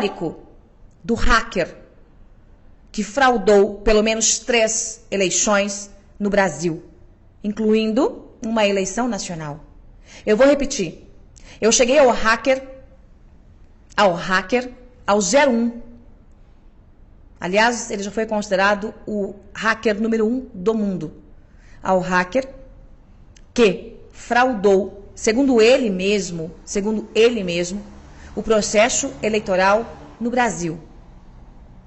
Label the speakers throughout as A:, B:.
A: histórico do hacker que fraudou pelo menos 3 eleições no Brasil, incluindo uma eleição nacional. Eu vou repetir. Eu cheguei ao hacker, ao 01. Aliás, ele já foi considerado o hacker número 1 do mundo. Ao hacker que fraudou, segundo ele mesmo, o processo eleitoral no Brasil.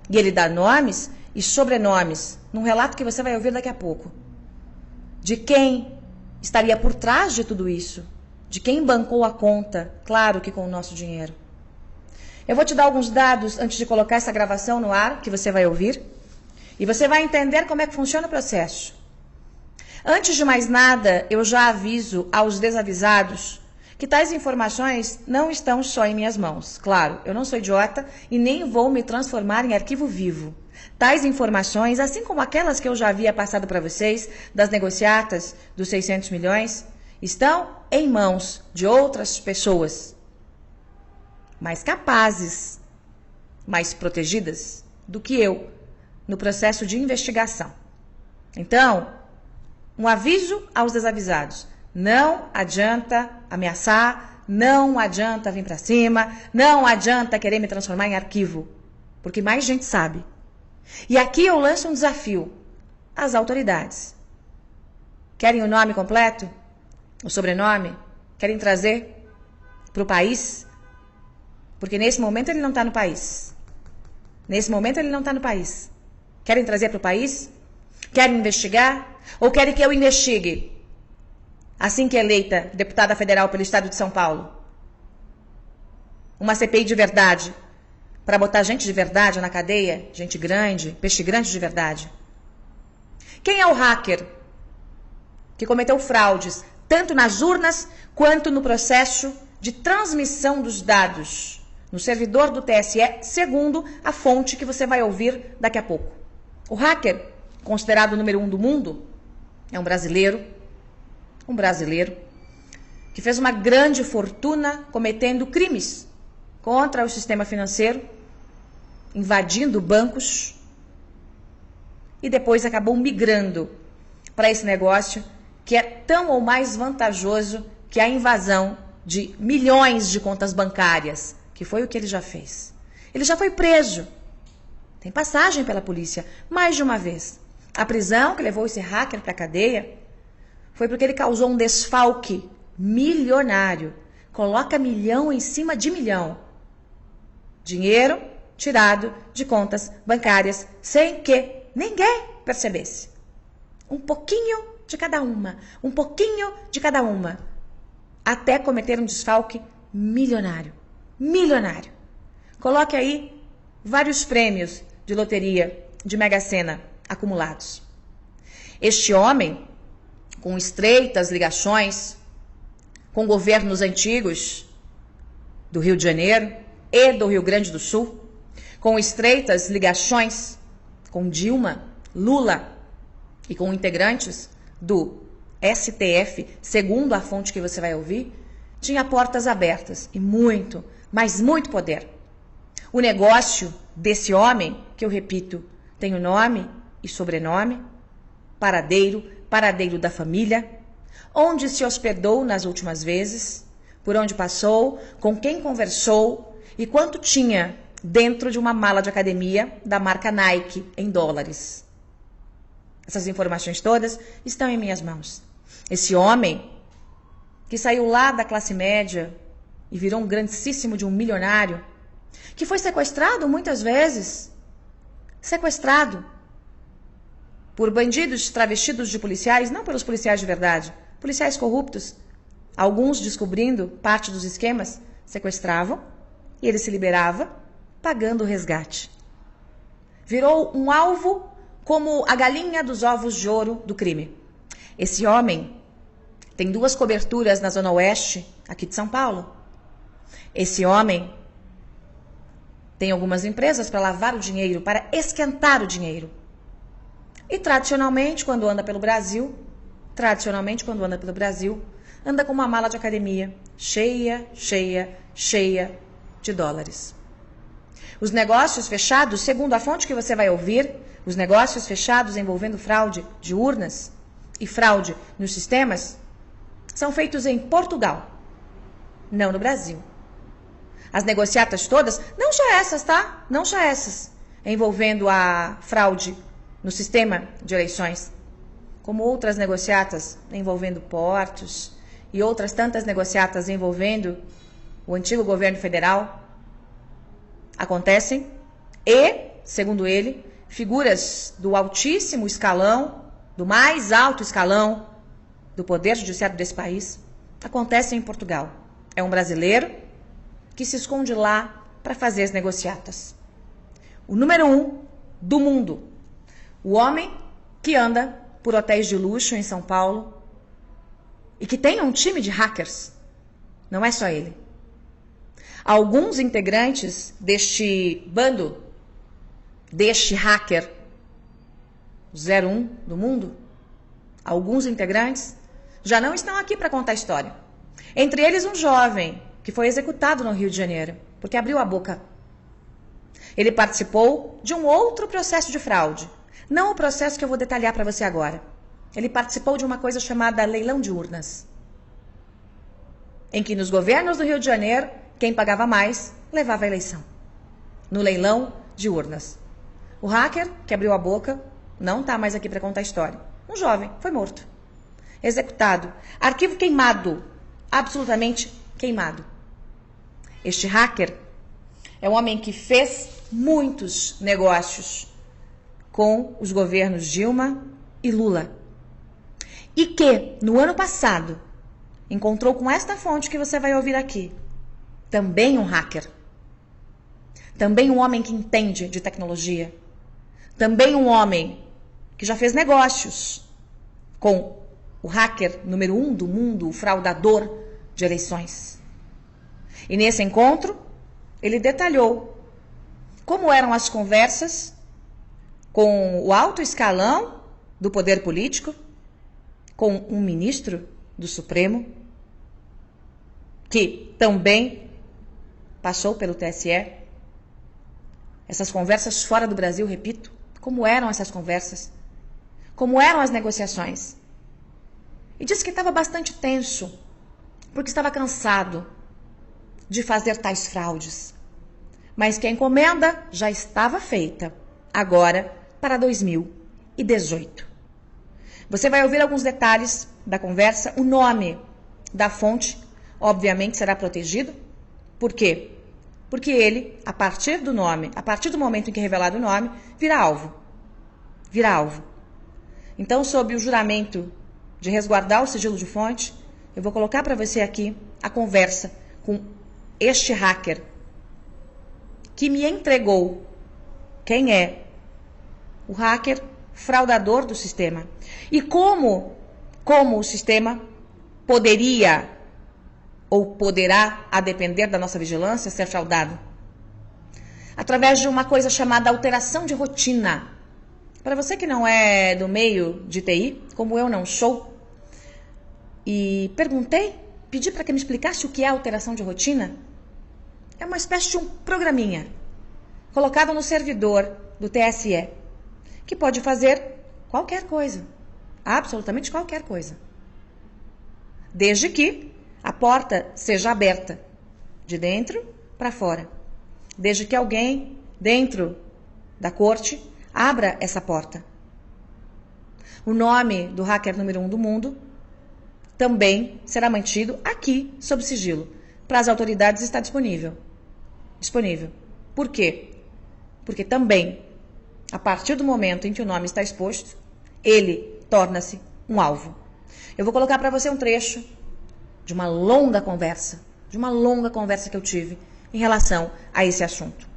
A: E ele dá nomes e sobrenomes num relato que você vai ouvir daqui a pouco. De quem estaria por trás de tudo isso? De quem bancou a conta? Claro que com o nosso dinheiro. Eu vou te dar alguns dados antes de colocar essa gravação no ar, que você vai ouvir. E você vai entender como é que funciona o processo. Antes de mais nada, eu já aviso aos desavisados que tais informações não estão só em minhas mãos. Claro, eu não sou idiota e nem vou me transformar em arquivo vivo. Tais informações, assim como aquelas que eu já havia passado para vocês, das negociatas dos 600 milhões, estão em mãos de outras pessoas mais capazes, mais protegidas do que eu no processo de investigação. Então, um aviso aos desavisados. Não adianta ameaçar, não adianta vir para cima, não adianta querer me transformar em arquivo, porque mais gente sabe. E aqui eu lanço um desafio às autoridades. Querem o nome completo? O sobrenome? Querem trazer para o país? Porque nesse momento ele não está no país. Nesse momento ele não está no país. Querem trazer para o país? Querem investigar? Ou querem que eu investigue? Assim que eleita deputada federal pelo estado de São Paulo. Uma CPI de verdade. Para botar gente de verdade na cadeia. Gente grande, peixe grande de verdade. Quem é o hacker que cometeu fraudes, tanto nas urnas quanto no processo de transmissão dos dados no servidor do TSE, segundo a fonte que você vai ouvir daqui a pouco? O hacker, considerado o número 1 do mundo, é um brasileiro que fez uma grande fortuna cometendo crimes contra o sistema financeiro, invadindo bancos e depois acabou migrando para esse negócio que é tão ou mais vantajoso que a invasão de milhões de contas bancárias, que foi o que ele já fez. Ele já foi preso, tem passagem pela polícia mais de uma vez. A prisão que levou esse hacker para a cadeia foi porque ele causou um desfalque milionário. Coloca milhão em cima de milhão. Dinheiro tirado de contas bancárias sem que ninguém percebesse. Um pouquinho de cada uma, até cometer um desfalque milionário. Milionário. Coloque aí vários prêmios de loteria, de Mega Sena acumulados. Este homem, com estreitas ligações com governos antigos do Rio de Janeiro e do Rio Grande do Sul, com estreitas ligações com Dilma, Lula e com integrantes do STF, segundo a fonte que você vai ouvir, tinha portas abertas e muito, mas muito poder. O negócio desse homem, que eu repito, tem o nome e sobrenome, paradeiro da família, onde se hospedou nas últimas vezes, por onde passou, com quem conversou e quanto tinha dentro de uma mala de academia da marca Nike em dólares. Essas informações todas estão em minhas mãos. Esse homem que saiu lá da classe média e virou um grandíssimo de um milionário, que foi sequestrado muitas vezes, sequestrado por bandidos travestidos de policiais, não pelos policiais de verdade, policiais corruptos, alguns descobrindo parte dos esquemas, sequestravam e ele se liberava pagando o resgate. Virou um alvo como a galinha dos ovos de ouro do crime. Esse homem tem 2 coberturas na Zona Oeste, aqui de São Paulo. Esse homem tem algumas empresas para lavar o dinheiro, para esquentar o dinheiro. E tradicionalmente, quando anda pelo Brasil, anda com uma mala de academia cheia de dólares. Os negócios fechados, segundo a fonte que você vai ouvir, os negócios fechados envolvendo fraude de urnas e fraude nos sistemas são feitos em Portugal, não no Brasil. As negociatas todas, não só essas, tá? Não só essas, envolvendo a fraude no sistema de eleições, como outras negociatas envolvendo portos e outras tantas negociatas envolvendo o antigo governo federal, acontecem e, segundo ele, figuras do altíssimo escalão, do mais alto escalão do poder judiciário desse país, acontecem em Portugal. É um brasileiro que se esconde lá para fazer as negociatas. O número 1 do mundo. O homem que anda por hotéis de luxo em São Paulo e que tem um time de hackers. Não é só ele. Alguns integrantes deste bando, deste hacker 01 do mundo, alguns integrantes já não estão aqui para contar a história. Entre eles um jovem que foi executado no Rio de Janeiro, porque abriu a boca. Ele participou de um outro processo de fraude. Não o processo que eu vou detalhar para você agora. Ele participou de uma coisa chamada leilão de urnas. Em que nos governos do Rio de Janeiro, quem pagava mais levava a eleição. No leilão de urnas. O hacker que abriu a boca não está mais aqui para contar a história. Um jovem foi morto. Executado. Arquivo queimado. Absolutamente queimado. Este hacker é um homem que fez muitos negócios com os governos Dilma e Lula. E que, no ano passado, encontrou com esta fonte que você vai ouvir aqui, também um hacker. Também um homem que entende de tecnologia. Também um homem que já fez negócios com o hacker número 1 do mundo, o fraudador de eleições. E nesse encontro, ele detalhou como eram as conversas com o alto escalão do poder político, com um ministro do Supremo, que também passou pelo TSE. Essas conversas fora do Brasil, repito, como eram essas conversas, como eram as negociações. E disse que estava bastante tenso, porque estava cansado de fazer tais fraudes. Mas que a encomenda já estava feita, agora para 2018. Você vai ouvir alguns detalhes da conversa, o nome da fonte, obviamente, será protegido. Por quê? Porque ele, a partir do nome, a partir do momento em que é revelado o nome, vira alvo. Vira alvo. Então, sob o juramento de resguardar o sigilo de fonte, eu vou colocar para você aqui a conversa com este hacker que me entregou quem é o hacker fraudador do sistema. E como o sistema poderia ou poderá, a depender da nossa vigilância, ser fraudado. Através de uma coisa chamada alteração de rotina. Para você que não é do meio de TI, como eu não sou, e pedi para que me explicasse o que é alteração de rotina, é uma espécie de um programinha colocado no servidor do TSE, que pode fazer qualquer coisa, absolutamente qualquer coisa, desde que a porta seja aberta de dentro para fora, desde que alguém dentro da corte abra essa porta. O nome do hacker número 1 do mundo também será mantido aqui sob sigilo. Para as autoridades está disponível. Por quê? Porque também, a partir do momento em que o nome está exposto, ele torna-se um alvo. Eu vou colocar para você um trecho de uma longa conversa que eu tive em relação a esse assunto.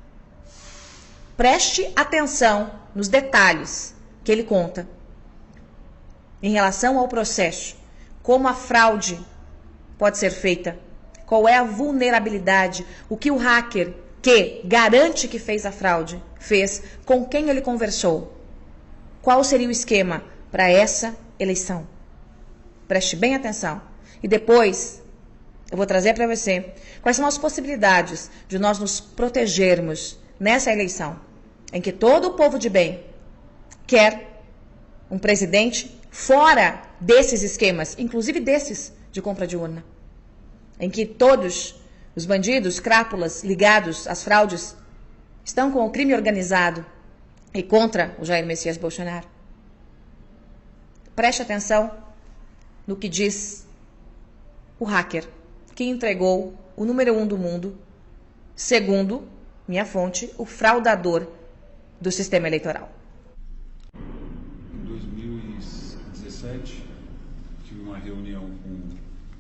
A: Preste atenção nos detalhes que ele conta em relação ao processo, como a fraude pode ser feita, qual é a vulnerabilidade, o que o hacker que garante que fez a fraude fez, com quem ele conversou, qual seria o esquema para essa eleição. Preste bem atenção. E depois eu vou trazer para você quais são as possibilidades de nós nos protegermos nessa eleição, em que todo o povo de bem quer um presidente fora desses esquemas, inclusive desses de compra de urna, em que todos os bandidos, crápulas ligados às fraudes estão com o crime organizado e contra o Jair Messias Bolsonaro. Preste atenção no que diz o hacker que entregou o número 1 do mundo, segundo minha fonte, o fraudador do sistema eleitoral.
B: Em 2017, tive uma reunião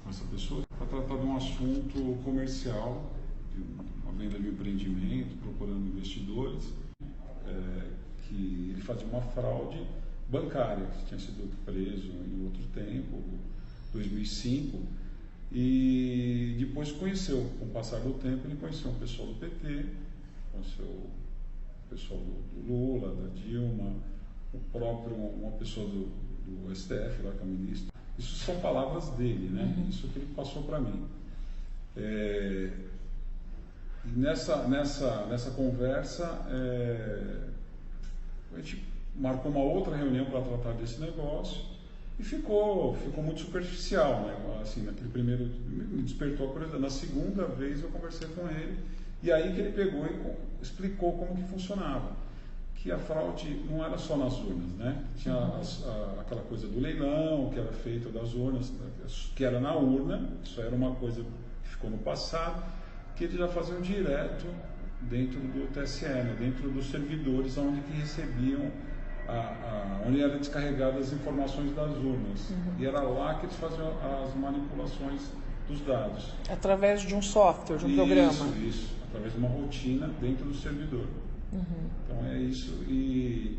B: com essa pessoa para tratar de um assunto comercial, de uma venda de um empreendimento, procurando investidores, que ele fazia uma fraude bancária, que tinha sido preso em outro tempo, 2005, e depois conheceu, com o passar do tempo, ele conheceu um pessoal do PT, conheceu o pessoal do Lula, da Dilma, uma pessoa do STF, lá que é ministro. Isso são palavras dele, né? Isso que ele passou para mim. E nessa conversa, a gente marcou uma outra reunião para tratar desse negócio e ficou muito superficial, né? Assim, naquele primeiro, me despertou a curiosidade. Na segunda vez eu conversei com ele e aí que ele pegou e explicou como que funcionava. Que a fraude não era só nas urnas, né? Tinha aquela coisa do leilão, que era feita das urnas, que era na urna, isso era uma coisa que ficou no passado, que eles já faziam direto dentro do TSE, né? Dentro dos servidores onde que recebiam, onde eram descarregadas as informações das urnas. E era lá que eles faziam as manipulações dos dados.
C: Através de um software, de um programa.
B: Isso, através de uma rotina dentro do servidor. Então é isso, e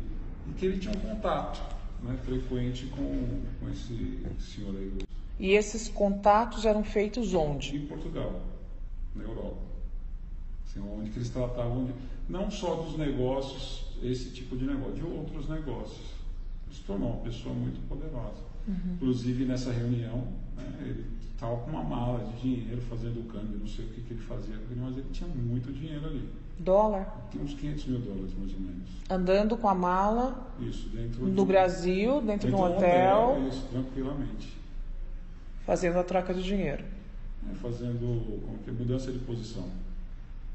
B: que ele tinha um contato, né, frequente com esse senhor aí.
C: E esses contatos eram feitos onde?
B: Em Portugal, na Europa. Assim, onde que eles tratavam não só dos negócios, esse tipo de negócio, de outros negócios. Ele se tornou uma pessoa muito poderosa. Inclusive nessa reunião, né, ele estava com uma mala de dinheiro fazendo o câmbio, não sei o que ele fazia, mas ele tinha muito dinheiro ali.
C: Dólar?
B: Tinha uns 500 mil dólares, mais ou menos.
C: Andando com a mala
B: Isso, dentro
C: no Brasil, dentro de um hotel.
B: Isso, tranquilamente.
C: Fazendo a troca de dinheiro.
B: Fazendo mudança de posição.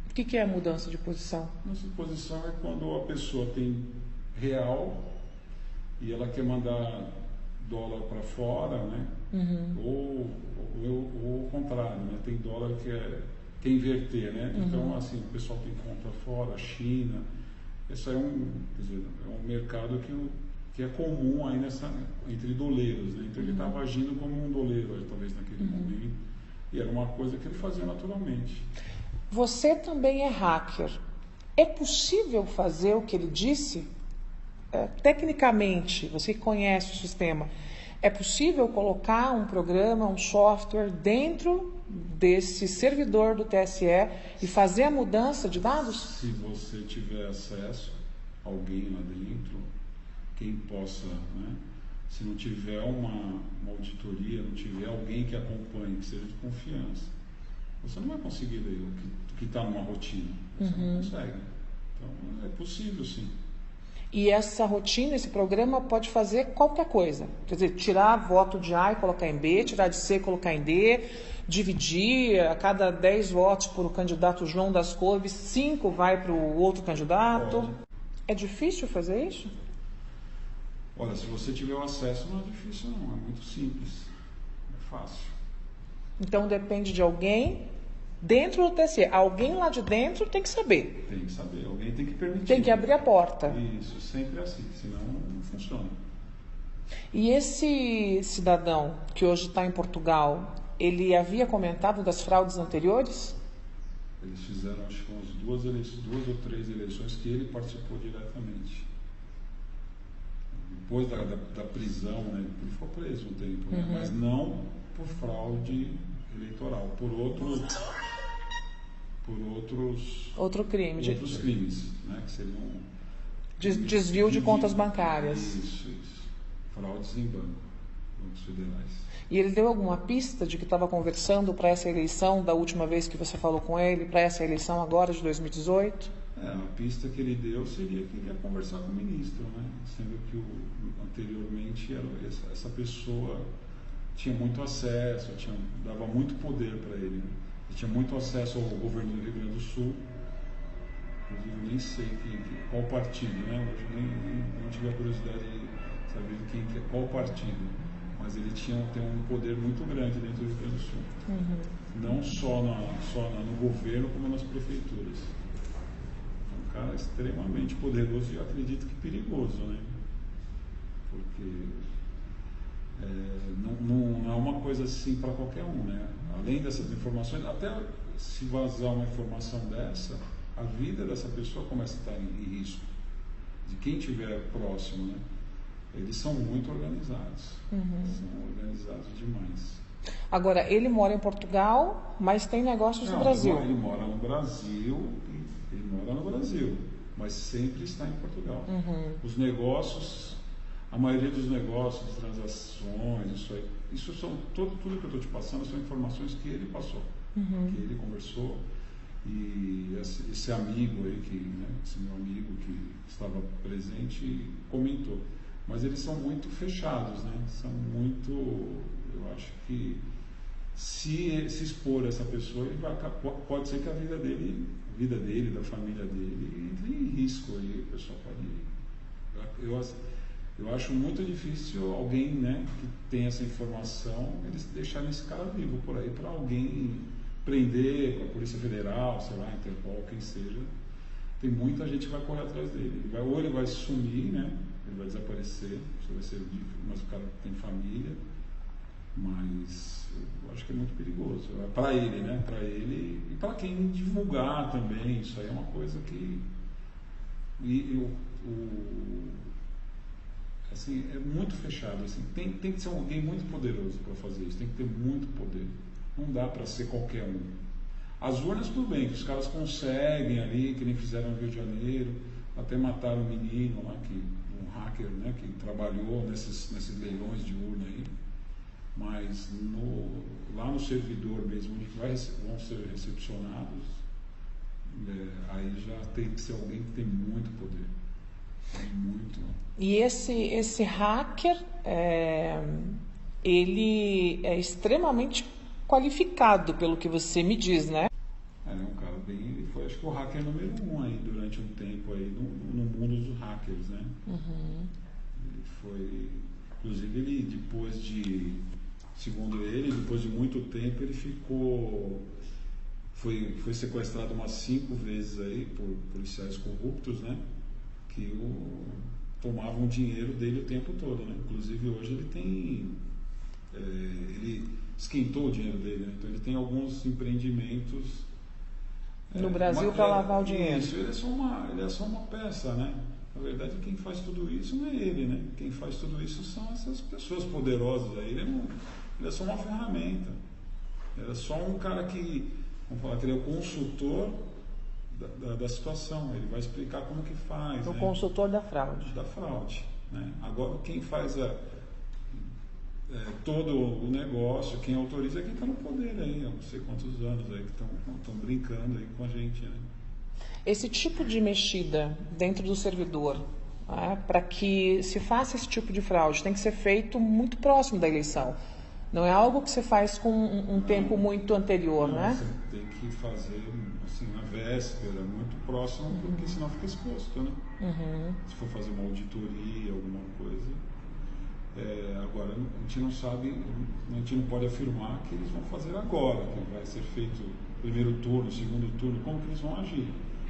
C: O que é a mudança de posição?
B: Mudança de posição é quando a pessoa tem real e ela quer mandar dólar para fora, né? Ou o contrário, né? Tem dólar que quer inverter, né? Então, assim, o pessoal tem conta fora, China. Esse é um mercado que é comum aí entre doleiros, né? Então ele estava agindo como um doleiro, talvez naquele momento, e era uma coisa que ele fazia naturalmente.
C: Você também é hacker. É possível fazer o que ele disse? Tecnicamente, você que conhece o sistema, é possível colocar um programa, um software dentro desse servidor do TSE e fazer a mudança de dados?
B: Se você tiver acesso, alguém lá dentro, quem possa, né? Se não tiver uma auditoria, não tiver alguém que acompanhe, que seja de confiança, você não vai conseguir ler o que está numa rotina. Você não consegue. Então, é possível, sim.
C: E essa rotina, esse programa pode fazer qualquer coisa. Quer dizer, tirar voto de A e colocar em B, tirar de C e colocar em D, dividir a cada 10 votos por o candidato João das Couves, 5 vai para o outro candidato.
B: Pode.
C: É difícil fazer isso?
B: Olha, se você tiver o acesso, não é difícil não, é muito simples, é fácil.
C: Então depende de alguém dentro do TSE. Alguém lá de dentro tem que saber.
B: Tem que saber, alguém tem que permitir.
C: Tem que abrir a porta.
B: Isso, sempre é assim, senão não funciona.
C: E esse cidadão que hoje está em Portugal, ele havia comentado das fraudes anteriores?
B: Eles fizeram, acho que umas duas ou três eleições que ele participou diretamente. Depois da prisão, né, ele ficou preso um tempo, né, mas não por fraude eleitoral, por outros crimes, né, que seriam
C: desvio de contas bancárias.
B: Isso. Fraudes em bancos federais.
C: E ele deu alguma pista de que estava conversando para essa eleição da última vez que você falou com ele, para essa eleição agora de 2018?
B: A pista que ele deu seria que ele ia conversar com o ministro, né? Sendo que anteriormente essa pessoa tinha muito acesso, dava muito poder para ele. Né? Ele tinha muito acesso ao governo do Rio Grande do Sul. Inclusive, nem sei qual partido, né? Hoje nem tive a curiosidade de saber qual partido. Mas ele tem um poder muito grande dentro do Rio Grande do Sul. Não só no governo, como nas prefeituras. É um cara extremamente poderoso e eu acredito que perigoso, né? Porque não é uma coisa assim para qualquer um, né? Além dessas informações, até se vazar uma informação dessa, a vida dessa pessoa começa a estar em risco, de quem estiver próximo, né? Eles são muito organizados, são organizados demais.
C: Agora, ele mora em Portugal, mas tem negócios no Brasil.
B: Ele mora no Brasil, mas sempre está em Portugal. Os negócios, a maioria dos negócios, transações, isso são tudo que eu estou te passando são informações que ele passou, que ele conversou. E esse amigo aí, esse meu amigo que estava presente, comentou. Mas eles são muito fechados, né? São muito... Eu acho que se expor essa pessoa, pode ser que a vida dele, da família dele, entre em risco. Aí o pessoal pode... Eu acho muito difícil alguém, né, que tem essa informação, eles deixarem esse cara vivo por aí, para alguém prender com a Polícia Federal, sei lá, Interpol, quem seja. Tem muita gente que vai correr atrás dele. Ou ele vai sumir, né? Ele vai desaparecer, isso vai ser difícil, mas o cara tem família. Mas eu acho que é muito perigoso. Para ele, né? Para ele e para quem divulgar também. Isso aí é uma coisa que... assim, é muito fechado. Assim. Tem que ser alguém muito poderoso para fazer isso. Tem que ter muito poder. Não dá para ser qualquer um. As urnas, tudo bem, que os caras conseguem ali, que nem fizeram no Rio de Janeiro, até mataram um menino lá, um hacker, né, que trabalhou nesses leilões de urna aí. Mas lá no servidor mesmo, onde vão ser recepcionados, aí já tem que ser alguém que tem muito poder. Muito.
C: E esse hacker, ele é extremamente qualificado, pelo que você me diz, né?
B: Ele é um cara ele foi, acho que o hacker número 1 aí, durante um tempo aí, no mundo dos hackers, né? Ele foi, inclusive segundo ele, depois de muito tempo, ele foi sequestrado umas 5 vezes aí por policiais corruptos, né? Que tomavam dinheiro dele o tempo todo, né? Inclusive hoje ele esquentou o dinheiro dele, né? Então ele tem alguns empreendimentos
C: no Brasil para lavar o dinheiro.
B: Isso, ele é só uma peça, né? Na verdade, quem faz tudo isso não é ele, né? Quem faz tudo isso são essas pessoas poderosas aí. Ele é só uma ferramenta. Ele é só um cara que, vamos falar, que ele é o consultor da situação. Ele vai explicar como que faz.
C: O
B: né?
C: consultor da fraude.
B: Da fraude. Né? Agora, quem faz todo o negócio, quem autoriza é quem está no poder aí, há não sei quantos anos aí, que estão brincando aí com a gente. Né?
C: Esse tipo de mexida dentro do servidor, para que se faça esse tipo de fraude, tem que ser feito muito próximo da eleição. Não é algo que você faz com um tempo muito anterior, né?
B: Você tem que fazer assim, na véspera, muito próximo, porque senão fica exposto, né? Se for fazer uma auditoria, alguma coisa. Agora, a gente não sabe, a gente não pode afirmar que eles vão fazer agora, que vai ser feito primeiro turno, segundo turno, como que eles vão agir.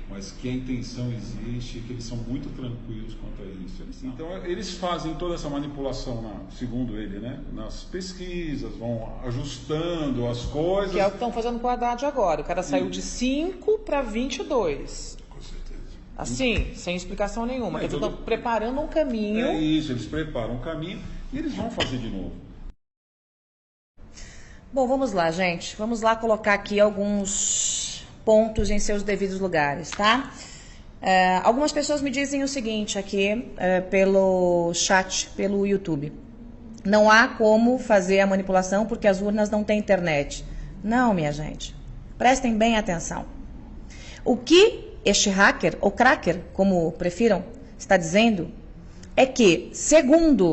B: Mas que a intenção existe, que eles são muito tranquilos quanto a isso. Então, eles fazem toda essa manipulação, segundo ele, né? Nas pesquisas, vão ajustando as coisas.
C: Que é o que estão fazendo com o Haddad agora. O cara saiu de 5 para 22.
B: Com certeza.
C: Assim, sem explicação nenhuma. Eles estão preparando um caminho.
B: É isso, eles preparam um caminho e eles vão fazer de novo.
A: Bom, vamos lá, gente. Vamos lá colocar aqui alguns pontos em seus devidos lugares, tá? Algumas pessoas me dizem o seguinte aqui pelo chat, pelo YouTube. Não há como fazer a manipulação porque as urnas não têm internet. Não, minha gente. Prestem bem atenção. O que este hacker, ou cracker, como prefiram, está dizendo, é que, segundo